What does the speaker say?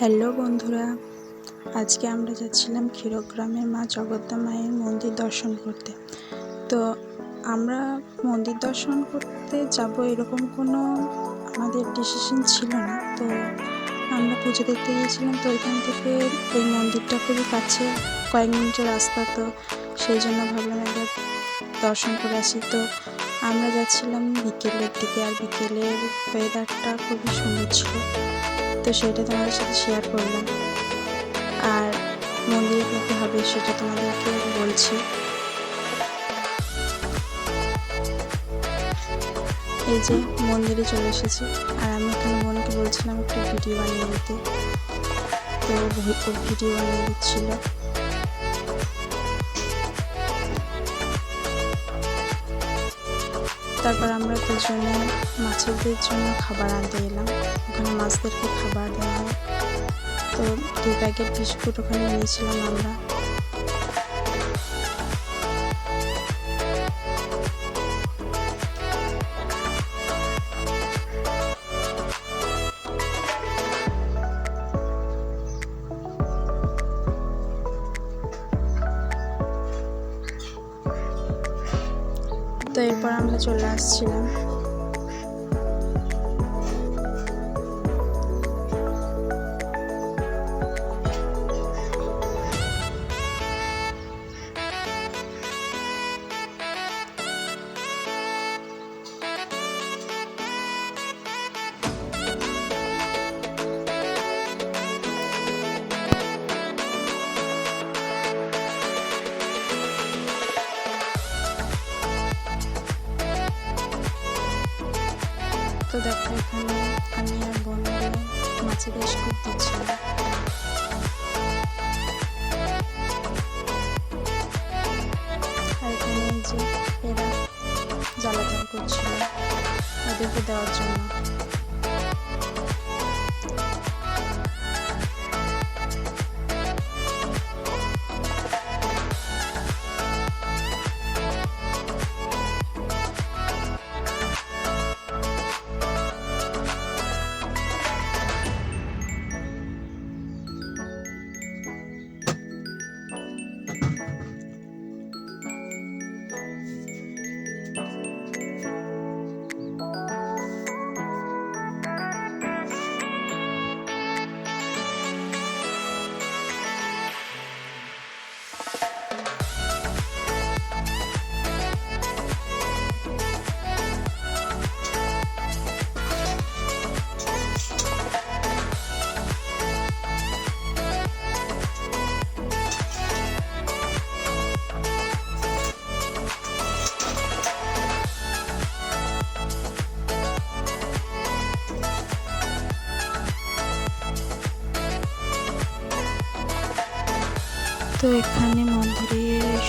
Hello বন্ধুরা, আজকে আমরা যাচ্ছিলাম ক্ষীরগ্রামের মা জগদ্দা মায়ের মন্দির দর্শন করতে। তো আমরা মন্দির দর্শন করতে যাব এরকম কোনো আমাদের ডিসিশন ছিল না। তো আমরা পুজো দেখতে গিয়েছিলাম। তো ওইখান থেকে ওই মন্দিরটা খুবই কাছে, কয়েক মিনিটের রাস্তা। তো সেই জন্য ভাবলাম একবার দর্শন করে আসি। তো আমরা যাচ্ছিলাম বিকেলের দিকে, আর বিকেলের ওয়েদারটা খুবই সুন্দর ছিল। তো সেটা তোমাদের সাথে শেয়ার করলাম। আর মন্দিরে কী কী হবে সেটা তোমাদেরকে বলছি। এই যে মন্দিরে চলে এসেছি, আর আমি এখানে বোনকে বলছিলাম একটু ভিডিও বানিয়ে দিতে। তো ও ভিডিও বানিয়ে দিচ্ছিল। তারপর আমরা দুজনে মাছেদের জন্য খাবার আনতে এলাম। ওখানে মাছদেরকে খাবার দেওয়া হয়। তো 2 প্যাকেট বিস্কুট ওখানে নিয়েছিলাম আমরা। তো এরপর আমরা চলে আসছিলাম। তো দেখো, এখানে আমি আর বোন মিলে মাছেদের স্কুপ দিচ্ছিলাম। আর এখানে এই যে এরা জ্বালাতন করছিল ওদেরকে দেওয়ার জন্য। তো এখানে মন্দিরের